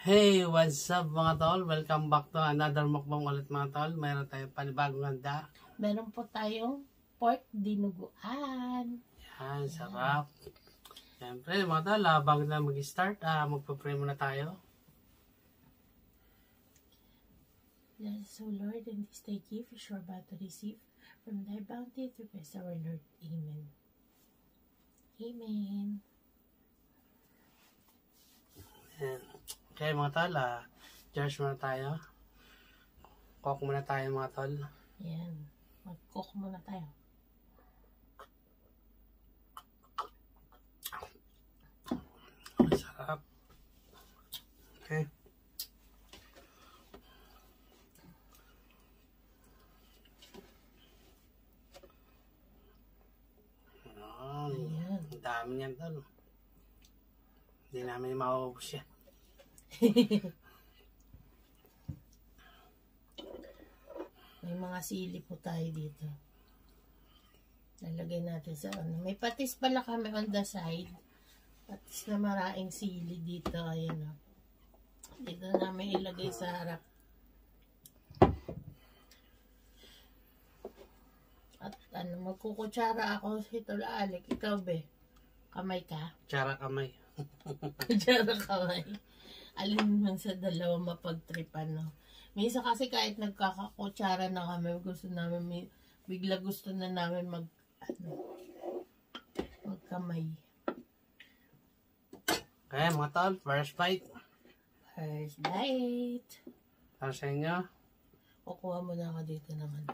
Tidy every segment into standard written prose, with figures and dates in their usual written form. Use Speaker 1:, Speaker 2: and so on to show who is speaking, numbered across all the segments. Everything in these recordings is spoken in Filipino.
Speaker 1: Hey, what's up mga tol? Welcome back to another mukbang ulit mga tol. Mayroon tayong panibagong handa.
Speaker 2: Meron po tayong pork dinuguan.
Speaker 1: Yan, sarap. Siyempre mga tol, bago na mag-start, magpa-pray muna tayo.
Speaker 2: So Lord, in this day give, is sure about to receive from thy bounty through Christ our Lord. Amen. Amen.
Speaker 1: Yan. Okay mga tol, George muna tayo. Cook muna tayo mga tol.
Speaker 2: Yan. Mag-cook muna tayo.
Speaker 1: Sarap. Okay.
Speaker 2: Ayan.
Speaker 1: Ang dami niyan tol. Hindi namin mauubos yan.
Speaker 2: May mga sili po tayo dito. Lalagay natin sa ano. May patis pala kami on the side. Patis na maraing sili dito. Ayan o. Dito namin ilagay sa harap. At ano, magkukutsara ako sa Alik. Ikaw be, kamay ka?
Speaker 1: Tsara kamay.
Speaker 2: Kutsara kamay. Alin man sa dalawa mapagtripan, no? Minsan kasi kahit nagkakakutsara na kami, gusto namin, bigla gusto na namin magkamay.
Speaker 1: Okay mga tol, first bite.
Speaker 2: First bite.
Speaker 1: Para sa inyo.
Speaker 2: Kukuha mo na ako dito naman.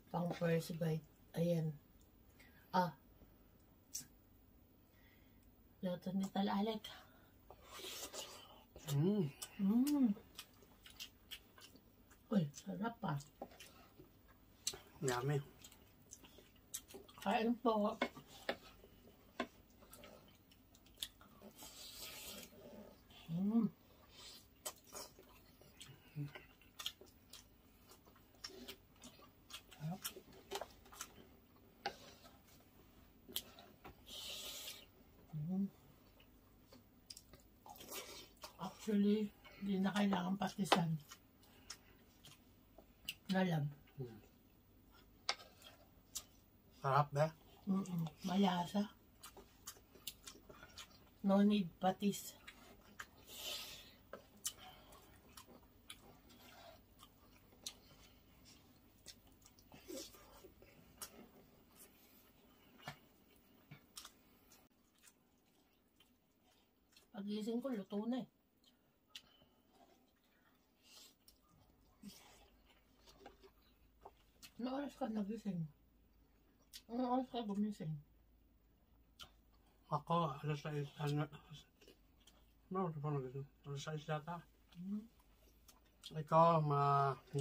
Speaker 2: Pang first bite. Ayan. Luto ni Alik. Uy, sarap pa.
Speaker 1: Yummy.
Speaker 2: Kain po. Actually, hindi na kailangan patisan. Nalab.
Speaker 1: Sarap ba?
Speaker 2: Malasa. No need patis. Pagising ko, luto na eh. Ano oras ka nagising? Ano oras ka gumising?
Speaker 1: Ako, alas 6, no, alas 6 yata. Ikaw, 9.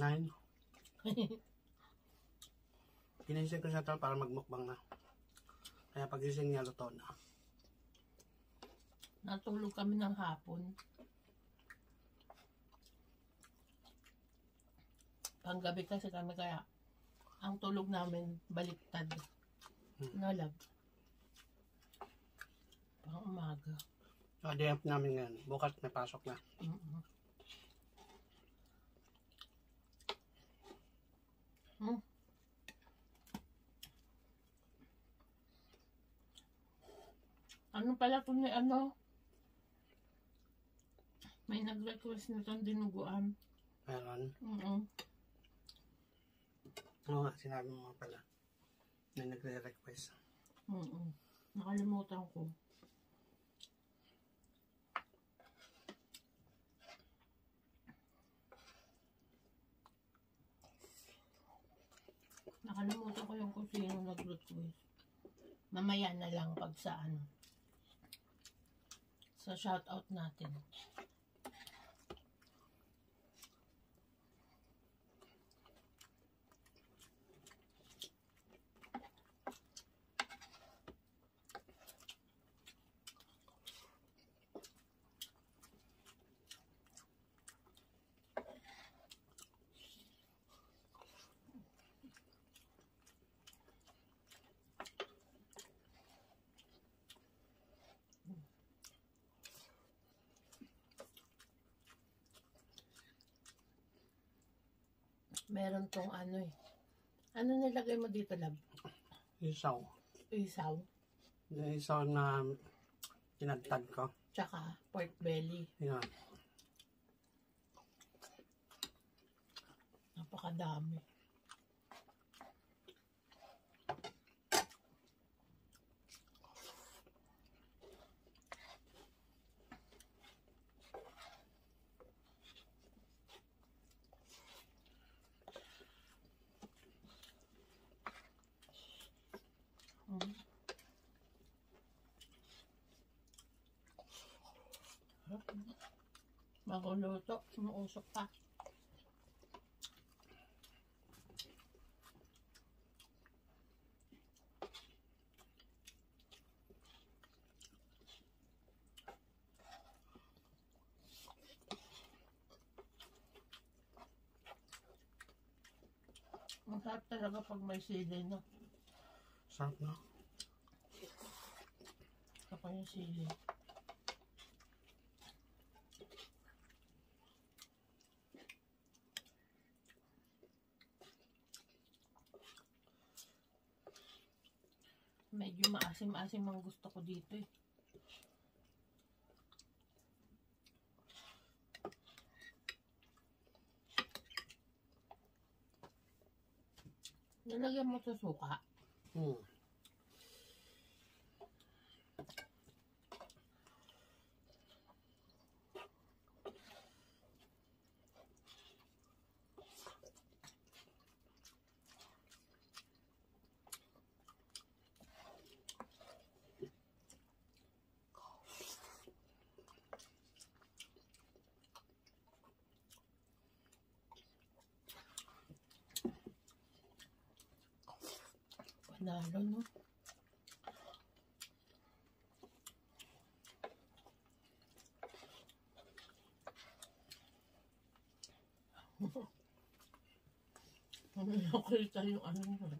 Speaker 1: Ginising ko siya tol para magmukbang na. Kaya pagising niya, luto na.
Speaker 2: Natulog kami ng hapon. Panggabi kasi kami kaya ang tulog namin baliktad. Nalab. Pang umaga.
Speaker 1: Day off namin ngayon. Bukas may pasok na.
Speaker 2: Ano pala kung may ano? May nag-request na itong dinuguan.
Speaker 1: Meron. Oo nga, sinabi mo nga pala. May nagre-request.
Speaker 2: Nakalimutan ko. Nakalimutan ko yung kung sino nag-request. Mamaya na lang pag sa ano. Sa shoutout natin. Meron tong ano eh. Ano nilagay mo dito, lab?
Speaker 1: Isaw.
Speaker 2: Isaw.
Speaker 1: Yung isaw na tinagtad ko.
Speaker 2: Tsaka pork belly.
Speaker 1: Yan.
Speaker 2: Napakadami. Maguluto, umuusok pa. Masarap talaga pag may sili, no?
Speaker 1: Sarap na.
Speaker 2: Kapag yung sili. Medyo maasim-asim ang gusto ko dito eh. Nilagyan mo sa suka.
Speaker 1: Hmm.
Speaker 2: Panalo, no? Nakita yung ano mo.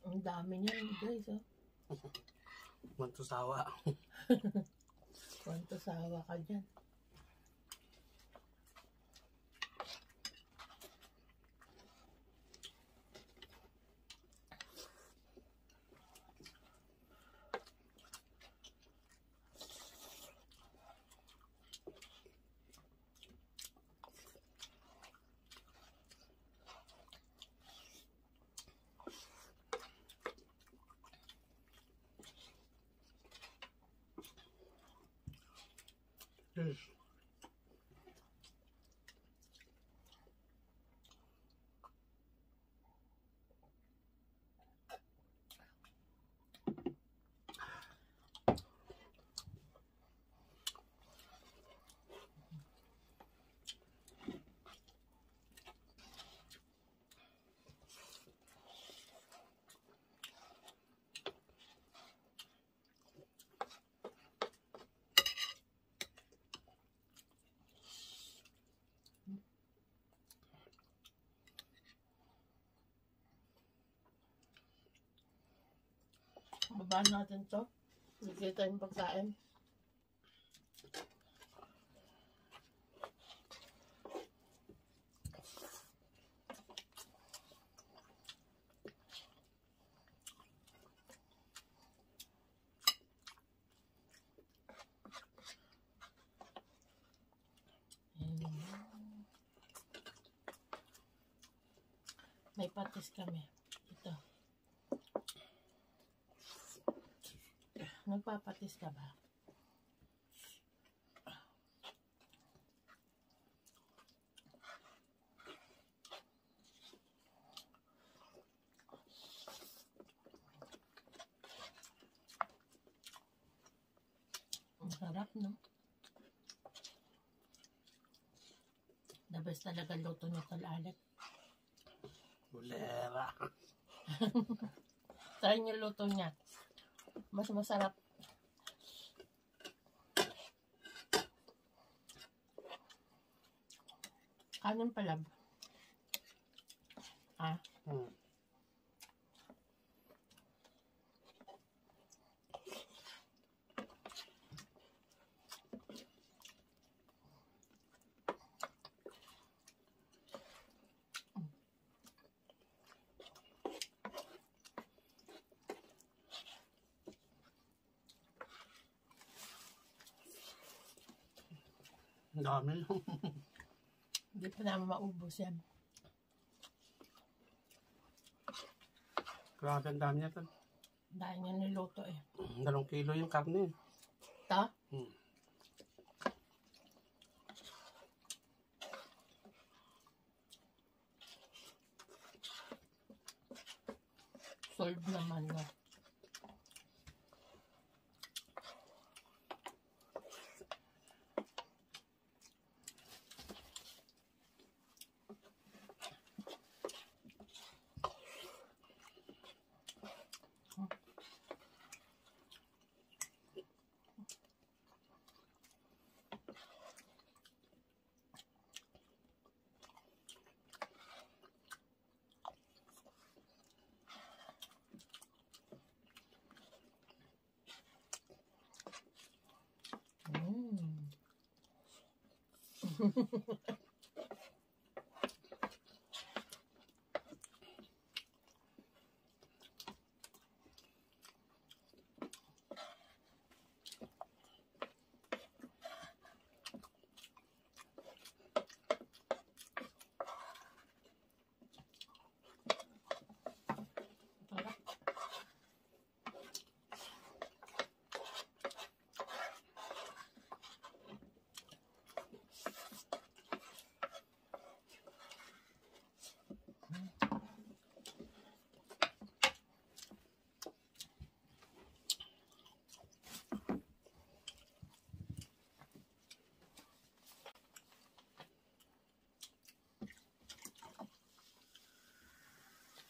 Speaker 2: Ang dami niyan, guys, oh.
Speaker 1: Mantusawa.
Speaker 2: Kwanto sawa ka dyan.
Speaker 1: Yes.
Speaker 2: Babaan natin to. Bigay tayong pagkain. May patis kami. Ito. Nagpapatis ka ba? Ang sarap, no? The best talaga luto nito, Alex.
Speaker 1: Bulera.
Speaker 2: Try niyo luto niya. Mas masarap. Kanin palab. Ah.
Speaker 1: Hmm. Ang dami.
Speaker 2: Hindi pa namin maubos yan.
Speaker 1: Grabe, ang dami niya.
Speaker 2: Dahil niya niluto eh.
Speaker 1: 2 kilo yung karne.
Speaker 2: Ta?
Speaker 1: Hmm.
Speaker 2: Solve naman no.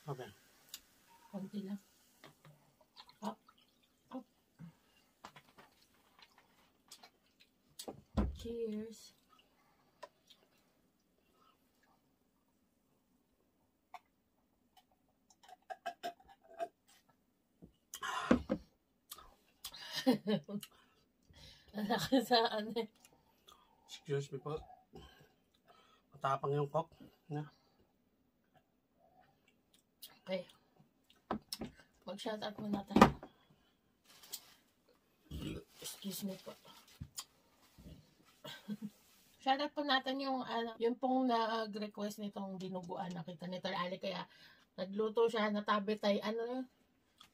Speaker 1: Okay.
Speaker 2: Konti lang. Up. Up. Cheers. Nakasaan eh.
Speaker 1: Excuse me po. Matapang yung coke. Na.
Speaker 2: Okay. Mag-shoutout muna tayo. Excuse me po. Shoutout po natin yung pong nag-request nitong dinuguan. Nakita ni Tor Ali kaya nagluto siya, natabi tayo.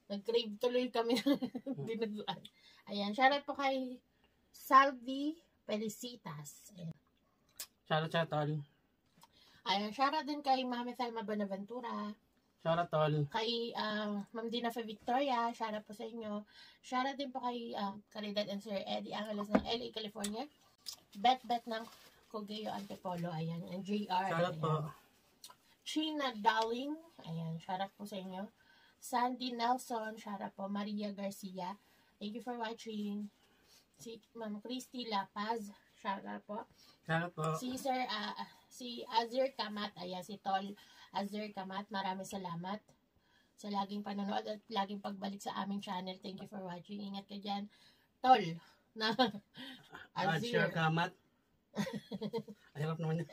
Speaker 2: Nag-crave tuloy kami ng dinuguan. Ayan, shoutout po kay Salvi Felicitas. Ayan.
Speaker 1: Shoutout, Tol.
Speaker 2: Ayan, shoutout din kay Mami Thelma Bonaventura.
Speaker 1: Shoutout, Tol.
Speaker 2: Kay Ma'am Dina Fe Victoria, shoutout po sa inyo. Shoutout din po kay Caridad and Sir Eddie Angeles ng LA, California. Bet ng Cogeo Antipolo, ayan. And JR.
Speaker 1: Shoutout po.
Speaker 2: China Darling, ayan. Shoutout po sa inyo. Sandy Nelson, shoutout po. Maria Garcia, thank you for watching. Si Ma'am Christy La Paz, shoutout po.
Speaker 1: Shoutout po.
Speaker 2: Si Azir Kamat, ayan, si Tol Azir Kamat, maraming salamat sa laging panonood at laging pagbalik sa aming channel. Thank you for watching. Ingat ka dyan. Tol, na
Speaker 1: Azir Kamat. Hirap naman yun.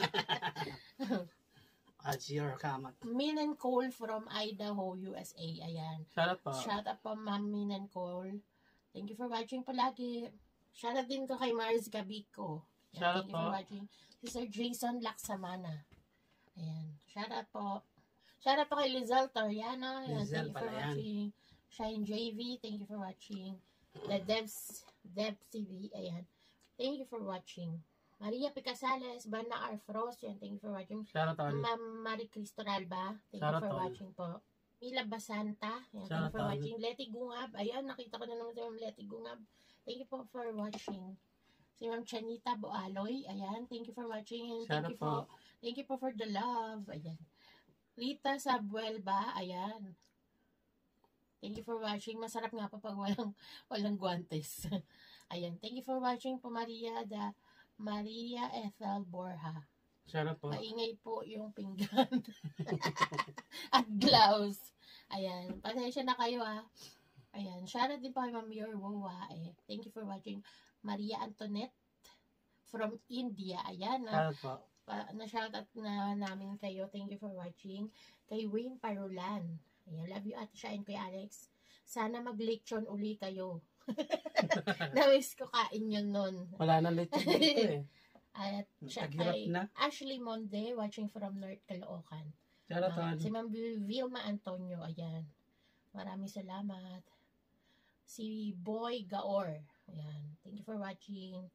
Speaker 1: Azir Kamat.
Speaker 2: Min and Cole from Idaho, USA. Ayan.
Speaker 1: Shoutout po.
Speaker 2: Shoutout po, Ma'am Min and Cole. Thank you for watching palagi. Shoutout din ko kay Mars Gabico.
Speaker 1: Shoutout
Speaker 2: thank you for watching. Si Sir Jason Laksamana. Ayan. Shoutout po. Shoutout po kay Lizelle Toriano. Ayan.
Speaker 1: Lizelle
Speaker 2: Thank you for
Speaker 1: pala yan.
Speaker 2: watching. Shine JV. Thank you for watching. The Dev CV. Ayan. Thank you for watching. Maria Picasales, Bana R. Frost. Ayan. Thank you for watching.
Speaker 1: Shoutout, Tol.
Speaker 2: Ma'am Marie Cristo Ralba. Thank you
Speaker 1: Shoutout,
Speaker 2: for
Speaker 1: Tol.
Speaker 2: watching po. Mila Basanta. Ayan. Thank you
Speaker 1: Shoutout,
Speaker 2: for
Speaker 1: Tol.
Speaker 2: watching. Leti Gungab. Ayan. Nakita ko na naman si Ma'am Leti Gungab. Thank you po for watching. Si Ma'am Chanita Boaloy. Ayan. Thank you for watching. And
Speaker 1: Shoutout po.
Speaker 2: thank you po for the love. Ayan. Rita Sabuelba. Ayan. Thank you for watching. Masarap nga po pag walang guantes. Ayan. Thank you for watching po Maria Ethel Borja.
Speaker 1: Shoutout po.
Speaker 2: Maingay po yung pinggan. At gloves. Ayan. Pasensya na kayo Ayan. Shoutout din po kay Ma'am Yorwowa. Thank you for watching. Maria Antoinette from India. Ayan.
Speaker 1: Shoutout po.
Speaker 2: Na-shoutout na namin kayo. Thank you for watching. Kay Wayne Parulan. Ayan. Love you Ate Sha and Kuya Alex. Sana mag-lechon uli kayo. Na-wish ko kain yun nun.
Speaker 1: Wala na lechon dito eh.
Speaker 2: At siya
Speaker 1: Naghirap
Speaker 2: kay
Speaker 1: na.
Speaker 2: Ashley Monde, watching from North Caloocan.
Speaker 1: Charot.
Speaker 2: Si Ma'am Vilma Antonio, ayan. Maraming salamat. Si Boy Gaor, ayan. Thank you for watching.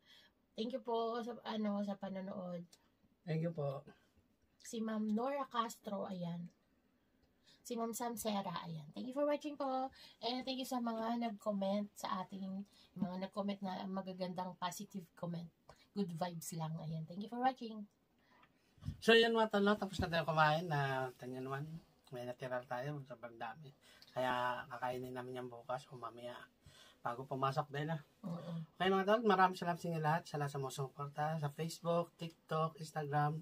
Speaker 2: Thank you po sa sa panonood.
Speaker 1: Thank you po.
Speaker 2: Si Ma'am Nora Castro, ayan. Si Ma'am Sam Sera, ayan. Thank you for watching po. And thank you sa mga nag-comment sa ating, mga nag-comment na magagandang positive comment. Good vibes lang, ayan. Thank you for watching.
Speaker 1: So yan mga talo, tapos na tayo kumain na tanya naman. May natira tayo, sobrang dami. Kaya kakainin namin yan bukas o mamaya. Bago pumasok din Okay mga talo, maraming salamat sa inyo lahat. Sa lahat sa mga sumuporta sa Facebook, TikTok, Instagram.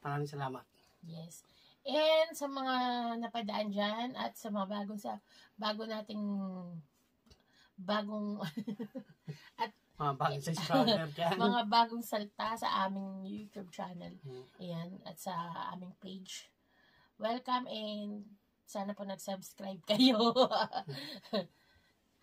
Speaker 1: Maraming salamat.
Speaker 2: Yes. And sa mga napadaan dyan at sa mga bagong at
Speaker 1: Mga bagong subscriber dyan.
Speaker 2: mga bagong salta sa aming YouTube channel. Ayan, at sa aming page. Welcome and sana po nag-subscribe kayo.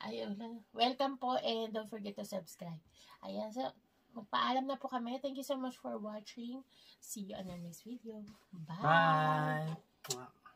Speaker 2: Ayun lang. Welcome po and don't forget to subscribe. Ayan, so magpaalam na po kami. Thank you so much for watching. See you on our next video. Bye!
Speaker 1: Bye!